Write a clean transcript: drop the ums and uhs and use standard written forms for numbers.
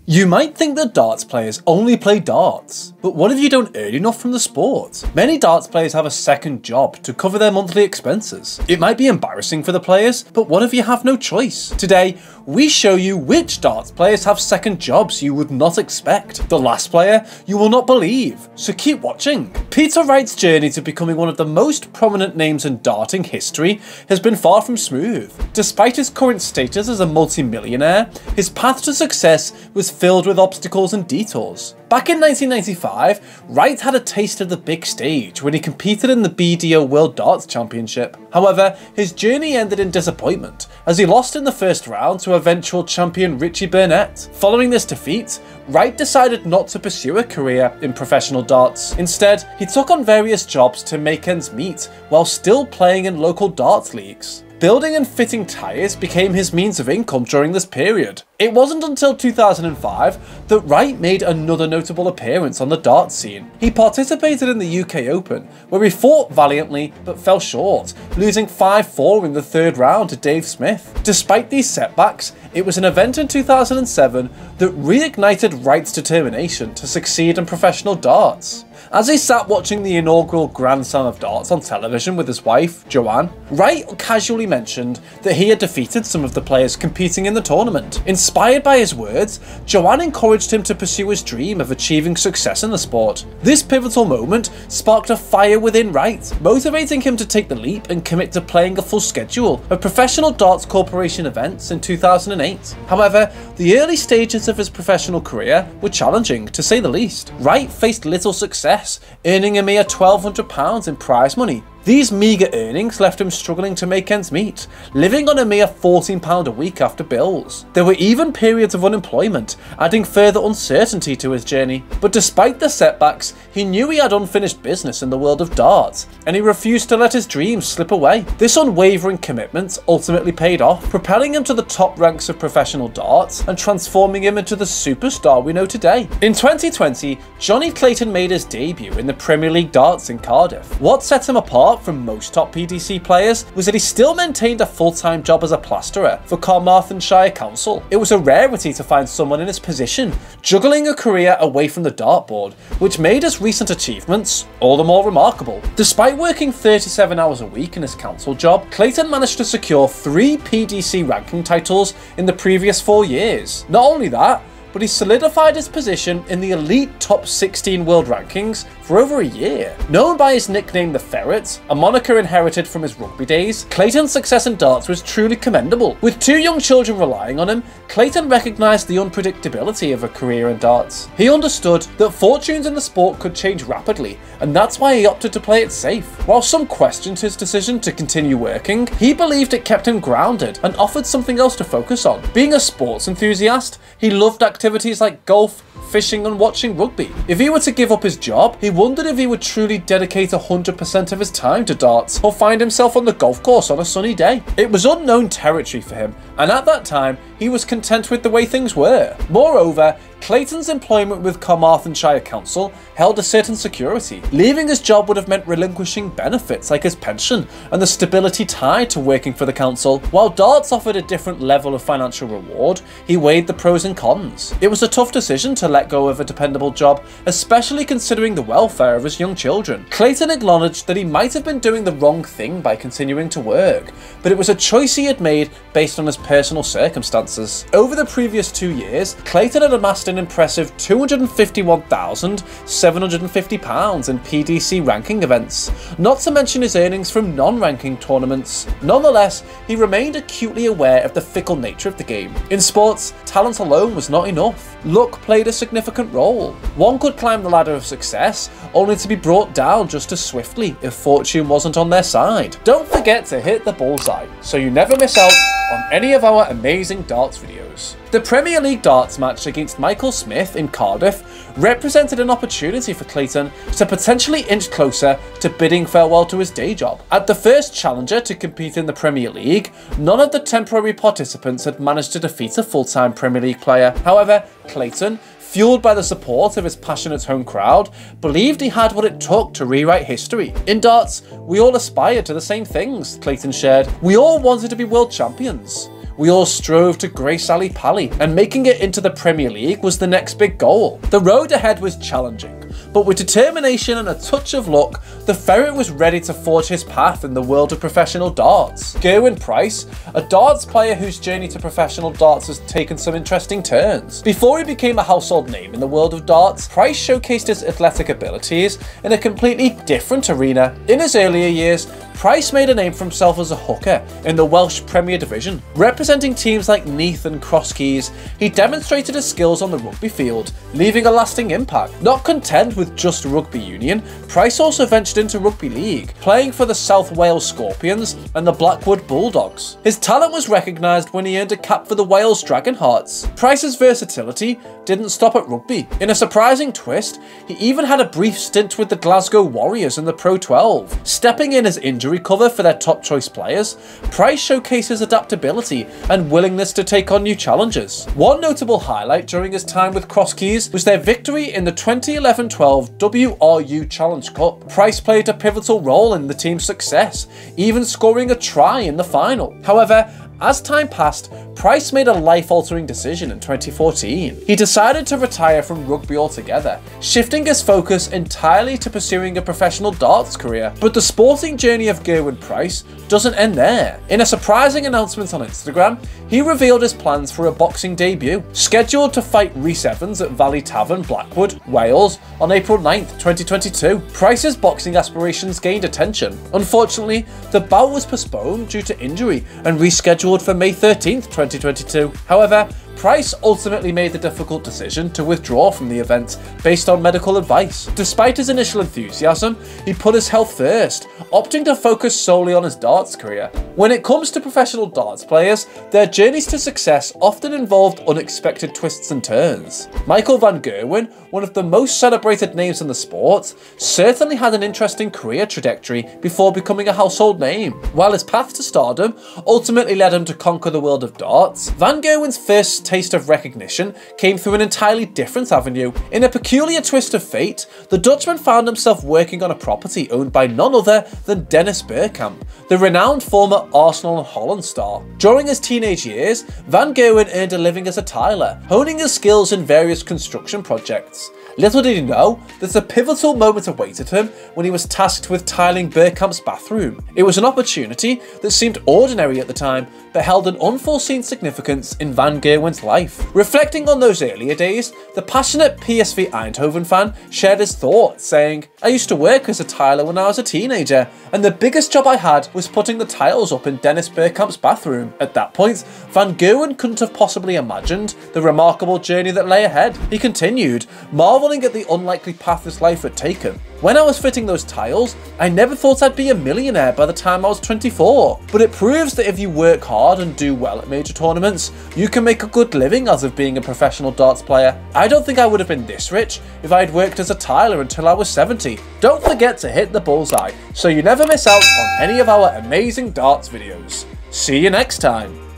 You might think that darts players only play darts, but what if you don't earn enough from the sport? Many darts players have a second job to cover their monthly expenses. It might be embarrassing for the players, but what if you have no choice? Today, we show you which darts players have second jobs you would not expect. The last player you will not believe, so keep watching. Peter Wright's journey to becoming one of the most prominent names in darting history has been far from smooth. Despite his current status as a multi-millionaire, his path to success was filled with obstacles and detours. Back in 1995, Wright had a taste of the big stage when he competed in the BDO World Darts Championship. However, his journey ended in disappointment as he lost in the first round to eventual champion Richie Burnett. Following this defeat, Wright decided not to pursue a career in professional darts. Instead, he took on various jobs to make ends meet while still playing in local darts leagues. Building and fitting tyres became his means of income during this period. It wasn't until 2005 that Wright made another notable appearance on the darts scene. He participated in the UK Open, where he fought valiantly but fell short, losing 5-4 in the third round to Dave Smith. Despite these setbacks, it was an event in 2007 that reignited Wright's determination to succeed in professional darts. As he sat watching the inaugural Grand Slam of Darts on television with his wife, Gerwen, Wright casually mentioned that he had defeated some of the players competing in the tournament. Inspired by his words, Gerwen encouraged him to pursue his dream of achieving success in the sport. This pivotal moment sparked a fire within Wright, motivating him to take the leap and commit to playing a full schedule of Professional Darts Corporation events in 2008. However, the early stages of his professional career were challenging, to say the least. Wright faced little success, earning a mere £1,200 in prize money. These meagre earnings left him struggling to make ends meet, living on a mere £14 a week after bills. There were even periods of unemployment, adding further uncertainty to his journey. But despite the setbacks, he knew he had unfinished business in the world of darts, and he refused to let his dreams slip away. This unwavering commitment ultimately paid off, propelling him to the top ranks of professional darts and transforming him into the superstar we know today. In 2020, Johnny Clayton made his debut in the Premier League darts in Cardiff. What set him apart from most top PDC players was that he still maintained a full-time job as a plasterer for Carmarthenshire Council. It was a rarity to find someone in his position juggling a career away from the dartboard, which made his recent achievements all the more remarkable. Despite working 37 hours a week in his council job, Clayton managed to secure 3 PDC ranking titles in the previous 4 years. Not only that, but he solidified his position in the elite top 16 world rankings for over a year. Known by his nickname the Ferret, a moniker inherited from his rugby days, Clayton's success in darts was truly commendable. With 2 young children relying on him, Clayton recognised the unpredictability of a career in darts. He understood that fortunes in the sport could change rapidly, and that's why he opted to play it safe. While some questioned his decision to continue working, he believed it kept him grounded and offered something else to focus on. Being a sports enthusiast, he loved activities like golf, fishing and watching rugby. If he were to give up his job, he wondered if he would truly dedicate 100% of his time to darts or find himself on the golf course on a sunny day. It was unknown territory for him, and at that time, he was content with the way things were. Moreover, Clayton's employment with Carmarthenshire Council held a certain security. Leaving his job would have meant relinquishing benefits like his pension and the stability tied to working for the council. While darts offered a different level of financial reward, he weighed the pros and cons. It was a tough decision to let go of a dependable job, especially considering the welfare of his young children. Clayton acknowledged that he might have been doing the wrong thing by continuing to work, but it was a choice he had made based on his personal circumstances. Over the previous 2 years, Clayton had amassed an impressive £251,750 in PDC ranking events, not to mention his earnings from non-ranking tournaments. Nonetheless, he remained acutely aware of the fickle nature of the game. In sports, talent alone was not enough. Luck played a significant role. One could climb the ladder of success, only to be brought down just as swiftly if fortune wasn't on their side. Don't forget to hit the bullseye, so you never miss out on any of our amazing darts videos. The Premier League darts match against Michael Smith in Cardiff represented an opportunity for Clayton to potentially inch closer to bidding farewell to his day job. At the first challenger to compete in the Premier League, none of the temporary participants had managed to defeat a full-time Premier League player. However, Clayton, fueled by the support of his passionate home crowd, believed he had what it took to rewrite history. In darts, we all aspired to the same things, Clayton shared. We all wanted to be world champions. we all strove to grace Ali Pali, and making it into the Premier League was the next big goal. The road ahead was challenging, but with determination and a touch of luck, the Ferret was ready to forge his path in the world of professional darts. Gerwyn Price, a darts player whose journey to professional darts has taken some interesting turns. Before he became a household name in the world of darts, Price showcased his athletic abilities in a completely different arena. In his earlier years, Price made a name for himself as a hooker in the Welsh Premier Division. Representing teams like Neath and Crosskeys, he demonstrated his skills on the rugby field, leaving a lasting impact. Not content with just rugby union, Price also ventured into Rugby League, playing for the South Wales Scorpions and the Blackwood Bulldogs. His talent was recognised when he earned a cap for the Wales Dragonhearts. Price's versatility didn't stop at rugby. In a surprising twist, he even had a brief stint with the Glasgow Warriors in the Pro 12. Stepping in as injury cover for their top choice players, Price showcases adaptability and willingness to take on new challenges. One notable highlight during his time with Crosskeys was their victory in the 2011-12 WRU Challenge Cup. Price played a pivotal role in the team's success, even scoring a try in the final. However, as time passed, Price made a life-altering decision in 2014. He decided to retire from rugby altogether, shifting his focus entirely to pursuing a professional darts career. But the sporting journey of Gerwyn Price doesn't end there. In a surprising announcement on Instagram, he revealed his plans for a boxing debut, scheduled to fight Rhys Evans at Valley Tavern, Blackwood, Wales on April 9th, 2022. Price's boxing aspirations gained attention. Unfortunately, the bout was postponed due to injury and rescheduled for May 13th, 2022. However, Price ultimately made the difficult decision to withdraw from the event based on medical advice. Despite his initial enthusiasm, he put his health first, opting to focus solely on his darts career. When it comes to professional darts players, their journeys to success often involved unexpected twists and turns. Michael van Gerwen, one of the most celebrated names in the sport, certainly had an interesting career trajectory before becoming a household name. While his path to stardom ultimately led him to conquer the world of darts, Van Gerwen's first taste of recognition came through an entirely different avenue. In a peculiar twist of fate, the Dutchman found himself working on a property owned by none other than Dennis Bergkamp, the renowned former Arsenal and Holland star. During his teenage years, Van Gerwen earned a living as a tiler, honing his skills in various construction projects. Little did he know that a pivotal moment awaited him when he was tasked with tiling Bergkamp's bathroom. It was an opportunity that seemed ordinary at the time, but held an unforeseen significance in Van Gerwen's life. Reflecting on those earlier days, the passionate PSV Eindhoven fan shared his thoughts, saying, "I used to work as a tiler when I was a teenager, and the biggest job I had was putting the tiles up in Dennis Bergkamp's bathroom." At that point, Van Gerwen couldn't have possibly imagined the remarkable journey that lay ahead. He continued, marvelling at the unlikely path his life had taken. "When I was fitting those tiles, I never thought I'd be a millionaire by the time I was 24. But it proves that if you work hard and do well at major tournaments, you can make a good living out of being a professional darts player. I don't think I would have been this rich if I had worked as a tiler until I was 70. Don't forget to hit the bullseye so you never miss out on any of our amazing darts videos. See you next time.